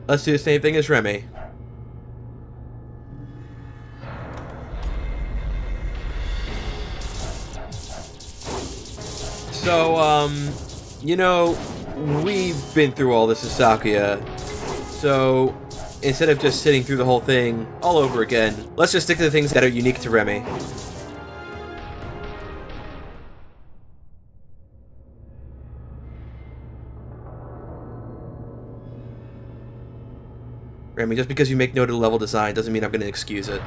Let's do the same thing as Remi. So, you know, we've been through all this as Sakuya, so instead of just sitting through the whole thing all over again, let's just stick to the things that are unique to Remi. Remi, just because you make note of the level design doesn't mean I'm going to excuse it.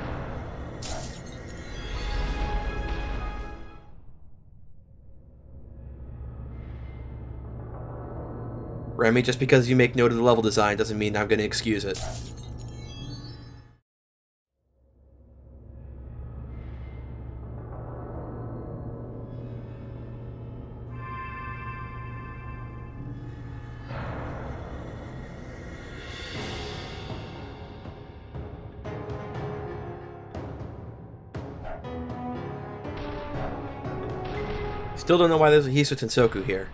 Remi, just because you make note of the level design doesn't mean I'm going to excuse it. Still don't know why there's a Hisu Tensoku here.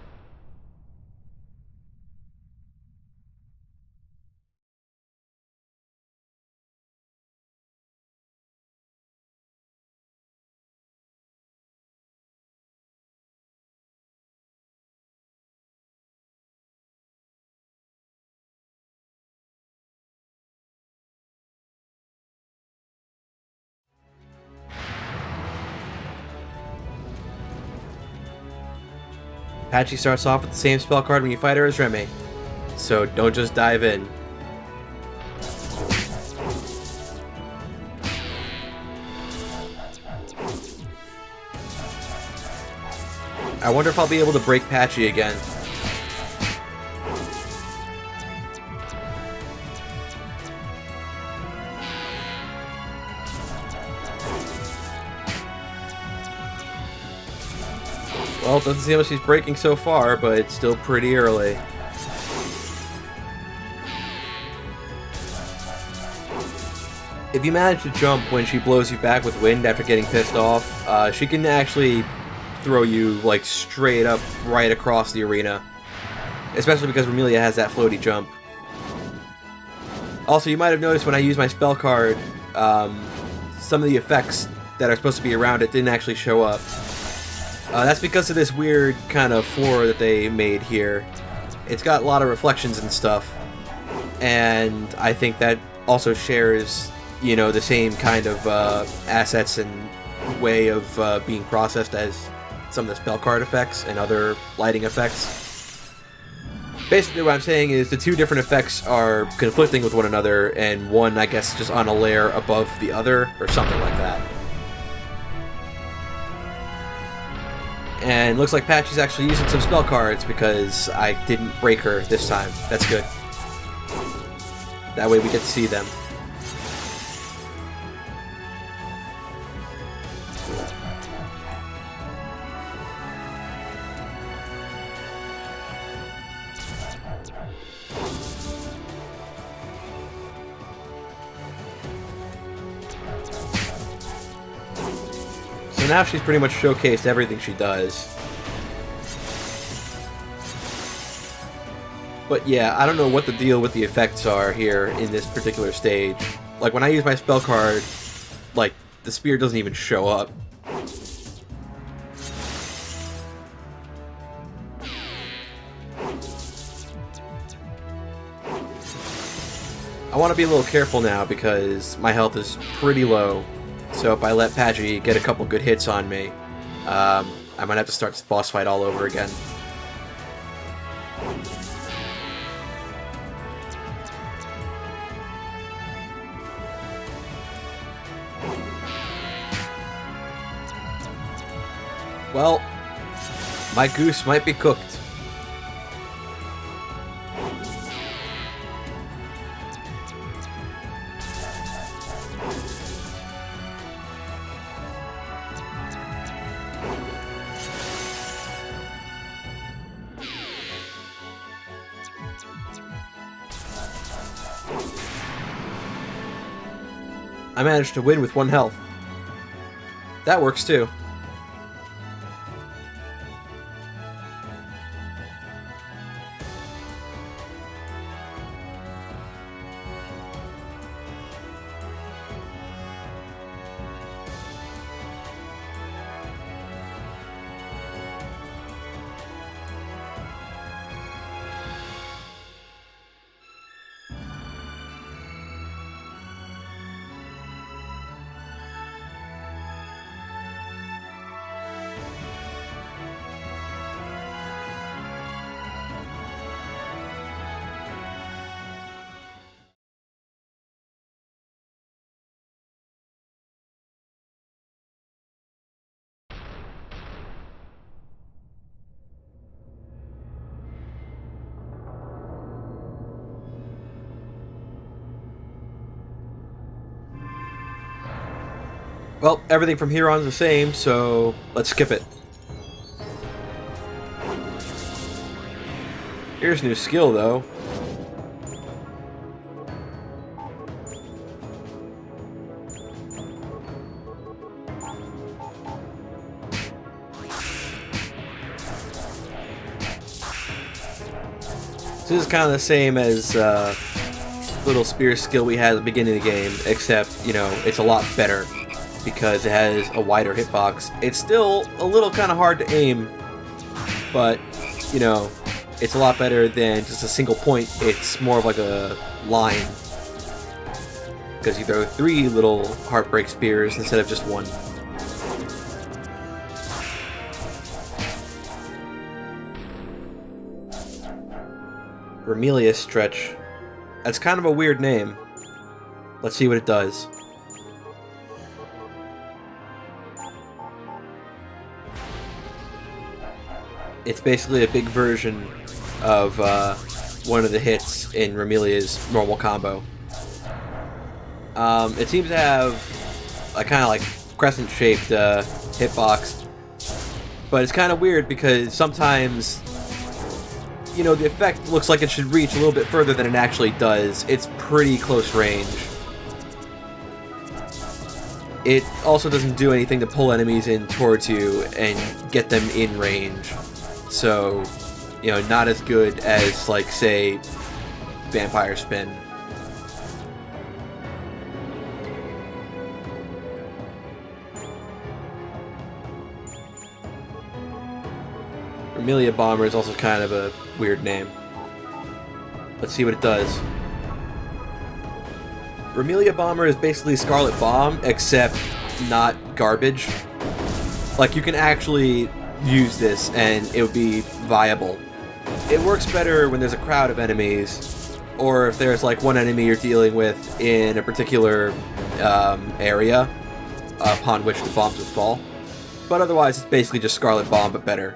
Patchy starts off with the same spell card when you fight her as Remi, so don't just dive in. I wonder if I'll be able to break Patchy again. Well, it doesn't seem like she's breaking so far, but it's still pretty early. If you manage to jump when she blows you back with wind after getting pissed off, she can actually throw you, like, straight up right across the arena. Especially because Remilia has that floaty jump. Also, you might have noticed when I used my spell card, some of the effects that are supposed to be around it didn't actually show up. That's because of this weird kind of floor that they made here. It's got a lot of reflections and stuff, and I think that also shares, you know, the same kind of assets and way of being processed as some of the spell card effects and other lighting effects. Basically what I'm saying is the two different effects are conflicting with one another, and one, I guess, just on a layer above the other, or something like that. And looks like Patchy's actually using some spell cards because I didn't break her this time. That's good. That way we get to see them. So now she's pretty much showcased everything she does. But yeah, I don't know what the deal with the effects are here in this particular stage. Like, when I use my spell card, like, the spear doesn't even show up. I want to be a little careful now because my health is pretty low. So if I let Patchy get a couple good hits on me, I might have to start this boss fight all over again. Well, my goose might be cooked. I managed to win with 1 health. That works too. Well, everything from here on is the same, so let's skip it. Here's a new skill, though. So this is kind of the same as little spear skill we had at the beginning of the game, except, you know, it's a lot better because it has a wider hitbox. It's still a little kind of hard to aim, but, you know, it's a lot better than just a single point. It's more of like a line, because you throw 3 little heartbreak spears instead of just 1. Remilia Stretch. That's kind of a weird name. Let's see what it does. It's basically a big version of one of the hits in Remilia's normal combo. It seems to have a kind of like crescent-shaped hitbox, but it's kind of weird because sometimes, you know, the effect looks like it should reach a little bit further than it actually does. It's pretty close range. It also doesn't do anything to pull enemies in towards you and get them in range. So, you know, not as good as, like, say, Vampire Spin. Remilia Bomber is also kind of a weird name. Let's see what it does. Remilia Bomber is basically Scarlet Bomb, except not garbage. Like, you can actually use this and it would be viable. It works better when there's a crowd of enemies, or if there's like one enemy you're dealing with in a particular area upon which the bombs would fall. But otherwise, it's basically just Scarlet Bomb, but better.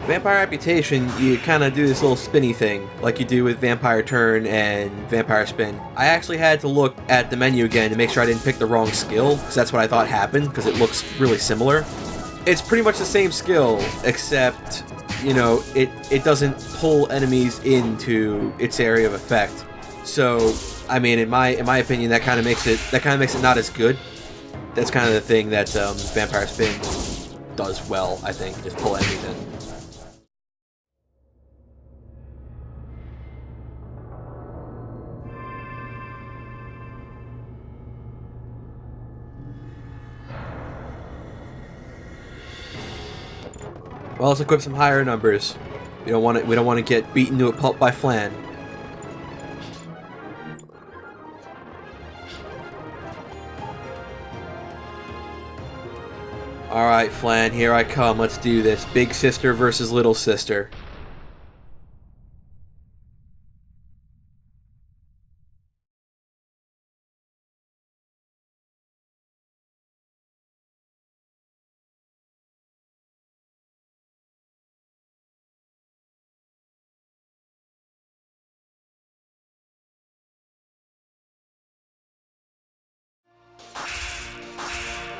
Vampire Reputation, you kind of do this little spinny thing, like you do with Vampire Turn and Vampire Spin. I actually had to look at the menu again to make sure I didn't pick the wrong skill, because that's what I thought happened, because it looks really similar. It's pretty much the same skill, except, you know, it doesn't pull enemies into its area of effect. So, I mean, in my opinion, that kind of makes it not as good. That's kind of the thing that Vampire Spin does well, I think, is pull enemies in. Well, let's equip some higher numbers. We don't want to get beaten to a pulp by Flan. Alright, Flan, here I come. Let's do this. Big sister versus little sister.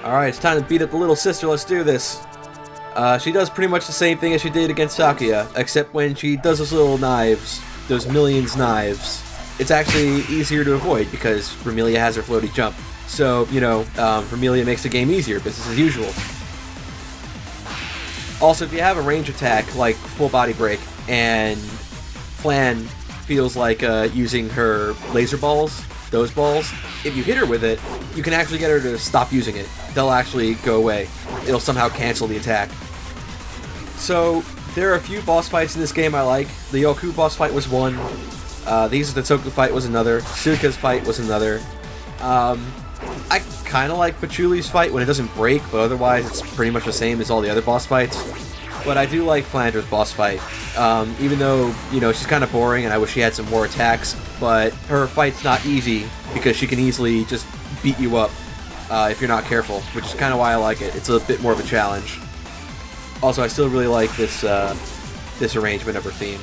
Alright, it's time to beat up the little sister. Let's do this. She does pretty much the same thing as she did against Sakuya, except when she does those little knives, those millions knives, it's actually easier to avoid because Remilia has her floaty jump. So, you know, Remilia makes the game easier, business as usual. Also, if you have a range attack like full body break and Flan feels like using her laser balls, those balls, if you hit her with it, you can actually get her to stop using it. They'll actually go away. It'll somehow cancel the attack. So, there are a few boss fights in this game I like. The Yoku boss fight was one. The Izutatsuki fight was another. Suika's fight was another. I kind of like Pachuli's fight when it doesn't break, but otherwise it's pretty much the same as all the other boss fights. But I do like Flandra's boss fight. Even though, you know, she's kind of boring and I wish she had some more attacks, but her fight's not easy because she can easily just beat you up. if you're not careful, which is kind of why I like it. It's a bit more of a challenge. Also, I still really like this this arrangement of her theme.